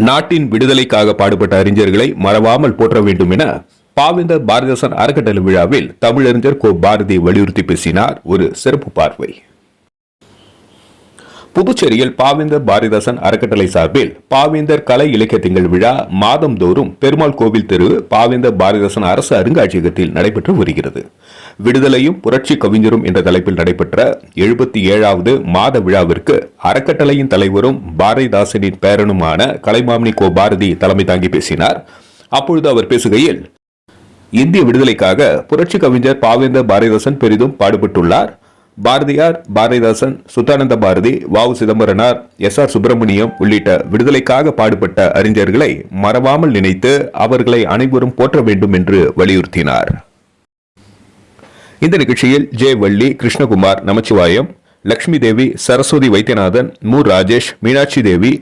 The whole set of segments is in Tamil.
நாட்டின் விடுதலைக்காக பாடுபட்ட அறிஞர்களை மறவாமல் போற்ற வேண்டும் என பாவேந்தர் பாரதிதாசன் அறக்கட்டளை விழாவில் தமிழறிஞர் கோ பாரதி வலியுறுத்தி பேசினார். ஒரு சிறப்பு பார்வை. புதுச்சேரியில் பாவேந்தர் பாரதிதாசன் அறக்கட்டளை சார்பில் பாவேந்தர் கலை இலக்கிய திங்கள் விழா மாதந்தோறும் பெருமாள் கோவில் தெரு பாவேந்தர் பாரதிதாசன் அரசு அருங்காட்சியகத்தில் நடைபெற்று வருகிறது. விடுதலையும் புரட்சி கவிஞரும் என்ற தலைப்பில் நடைபெற்ற 77வது மாத விழாவிற்கு அறக்கட்டளையின் தலைவரும் பாரதிதாசனின் பேரனுமான கலைமாமணி கோ பாரதி தலைமை தாங்கி பேசினார். அப்பொழுது அவர் பேசுகையில், இந்திய விடுதலைக்காக புரட்சி கவிஞர் பாவேந்தர் பாரதிதாசன் பெரிதும் பாடுபட்டுள்ளார். பாரதியார், பாரதிதாசன், சுத்தானந்த பாரதி, வ.உ. சிதம்பரனார், எஸ்.ஆர். சுப்பிரமணியம் உள்ளிட்ட விடுதலைக்காக பாடுபட்ட அறிஞர்களை மறவாமல் நினைத்து அவர்களை அனைவரும் போற்ற வேண்டும் என்று வலியுறுத்தினார். இந்த நிகழ்ச்சியில் ஜே. வள்ளி, கிருஷ்ணகுமார், நமச்சிவாயம், லட்சுமி தேவி, சரஸ்வதி வைத்தியநாதன், மு. ராஜேஷ், மீனாட்சி தேவி,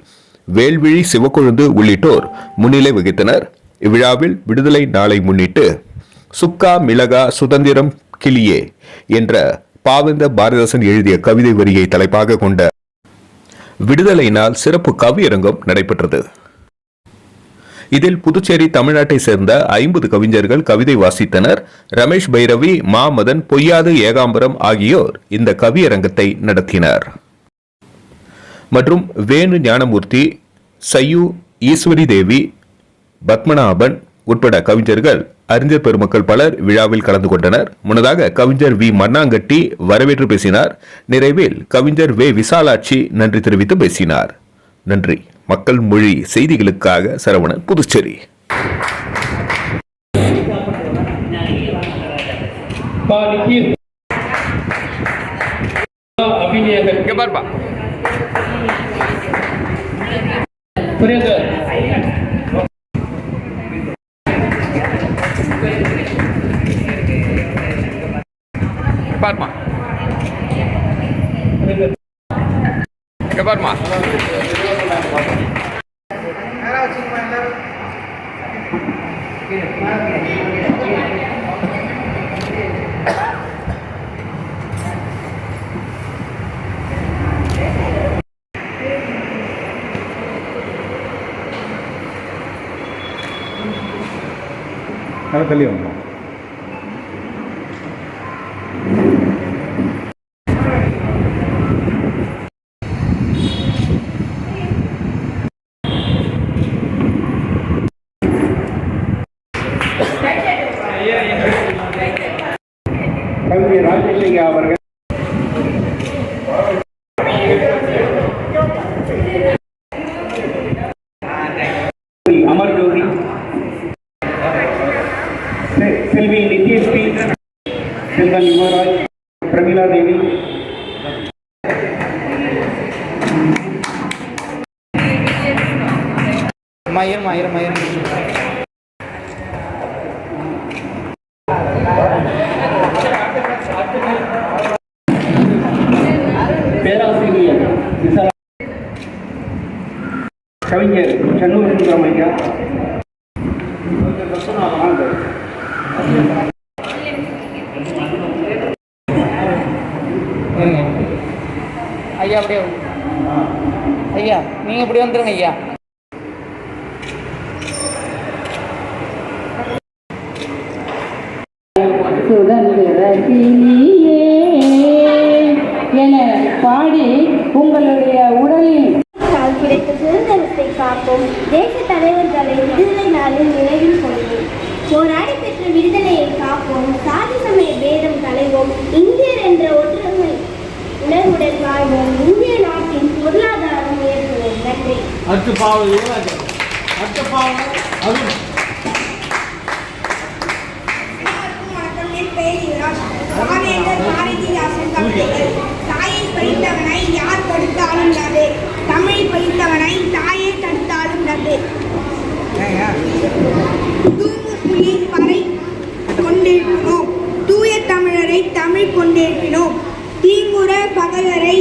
வேல்விழி சிவக்கொழுந்து உள்ளிட்டோர் முன்னிலை வகித்தனர். இவ்விழாவில் விடுதலை நாளை முன்னிட்டு சுக்கா மிளகா சுதந்திரம் கிளியே என்ற பாவேந்தர் பாரதிதாசன் எழுதிய கவிதை வரியை தலைப்பாக கொண்ட விடுதலை நாள் சிறப்பு கவியரங்கம் நடைபெற்றது. இதில் புதுச்சேரி, தமிழ்நாட்டை சேர்ந்த 50 கவிஞர்கள் கவிதை வாசித்தனர். ரமேஷ் பைரவி, மாமதன், பொய்யாது ஏகாம்பரம் ஆகியோர் இந்த கவியரங்கத்தை நடத்தினர். மற்றும் வேணு ஞானமூர்த்தி, சையு, ஈஸ்வரி தேவி, பத்மநாபன் உட்பட கவிஞர்கள், அறிஞர் பெருமக்கள் பலர் விழாவில் கலந்து கொண்டனர். முன்னதாக கவிஞர் வி. மண்ணாங்கட்டி வரவேற்று பேசினார். நிறைவில் கவிஞர் வே. விசாலாட்சி நன்றி தெரிவித்து பேசினார். நன்றி. மக்கள் மொழி செய்திகளுக்காக Saravanan, Puducherry. Barma. ¿Qué Barma? Ahora te lío. கல்வி ராஜேஷையா அவர்கள் அமர் ஜோதி, செல்வி நித்யஸ்ரீ, செல்வன் யுவராஜ், பிரமிளா தேவி, மயிரம் மயிரம் மயிரம் பேராசிரியர் கவிஞர் சண்முக சுந்தரமையா, ஐயா அப்படியே ஐயா நீங்க இப்படி வந்துருங்க ஐயா. சுதந்திரத்தினியே என பாடி உங்களுடைய உடலில் கிடைத்த சுதந்திரத்தை காப்போம். தேச தலைவர்களை விடுதலை நாளில் நினைவில் கொள்வோம். போராடி பெற்ற விடுதலையை காப்போம். சாதி சமய பேதம் களைவோம். இந்தியர் என்ற ஒற்றுமை உணர்வுடன் வாழ்வோம். இந்திய நாட்டின் பொருளாதாரம் உயர்த்துவோம். நன்றி. பாவேந்தர் பாரதிதாசன் கவிதைகள். தாயை பழித்தவனை யார் தடுத்தாலும் நது, தமிழை பழித்தவனை தாயை தடுத்தாலும் நது. தூமுப்புலி பறை கொண்டிருக்கிறோம், தூய தமிழரை தமிழ் கொண்டிருக்கிறோம். தீங்குற பகைவரை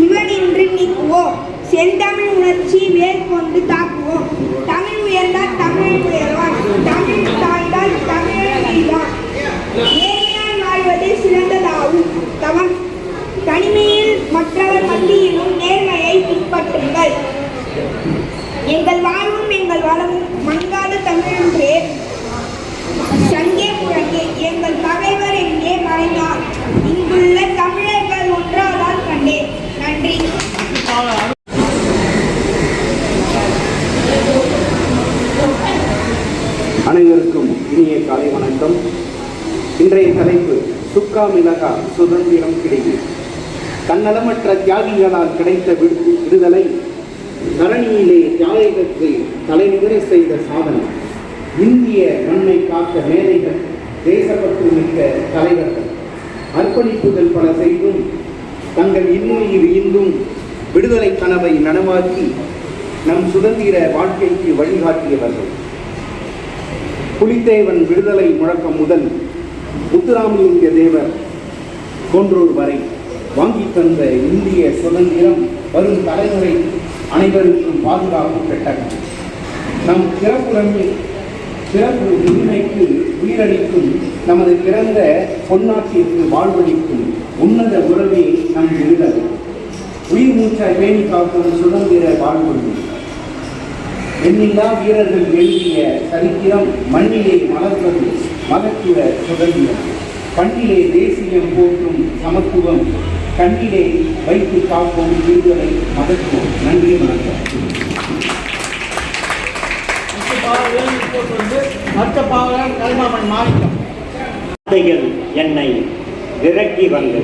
இவனின்று நீக்குவோம். செந்தமிழ் உணர்ச்சி மேற்கொண்டு தாக்குவோம். தமிழ் உயர்ந்தால் தமிழ் உயர்வான், தமிழ் தாய்ந்தால் தமிழர் வீழ்வான். வாழ்வது சிறந்ததாகும். தவம் தனிமையில் மற்றவர் மத்தியிலும் நேர்மையை பின்பற்றுங்கள். எங்கள் வாழ்வும் கூட்டம். இன்றைய தலைப்பு சுக்கா மிளகா சுதந்திரம் கிடைக்கும். தன்னலமற்ற தியாகிகளால் கிடைத்த விடுதலை தரணியிலே தியாகத்தை தலைநிறை செய்த சாதனை. இந்திய மண்ணை காக்க மேதைகள், தேசப்பற்று மிக்க தலைவர்கள், அர்ப்பணிப்புகள் பல செய்தும் தங்கள் இன்னுயிர் ஈந்தும் விடுதலை கனவை நனவாக்கி நம் சுதந்திர வாழ்க்கைக்கு வழிகாட்டியவர்கள். புலித்தேவன் விடுதலை முழக்கம் முதல் முத்துராமலிங்க தேவர் போன்றோர் வரை வாங்கி தந்த இந்திய சுதந்திரம் வரும் தலைமுறை அனைவருக்கும் பாதுகாப்பு பெட்டகம். நம் சிறப்பு உரிமைக்கு உயிரளிக்கும் நமது பிறந்த பொன்னாட்டிற்கு வாழ்வளிக்கும் உன்னத உறவே நம் விடுதலை. உயிர் மூச்சாய் பேணி காக்கும் சுதந்திர வாழ்வொழி. எண்ணில்லா வீரர்கள் எழுதிய சரித்திரம் மண்ணிலே மலர்வது மகத்துவ சுதந்திரம். கண்ணிலே தேசியம் போற்றும் சமத்துவம், கண்ணிலே வைத்து காப்போம் விடுதலை மகத்துவம். நன்றி, வணக்கம். அடுத்த பாவலர் கல்மாமன் மாணிக்கம். என்னை விரட்டி வந்து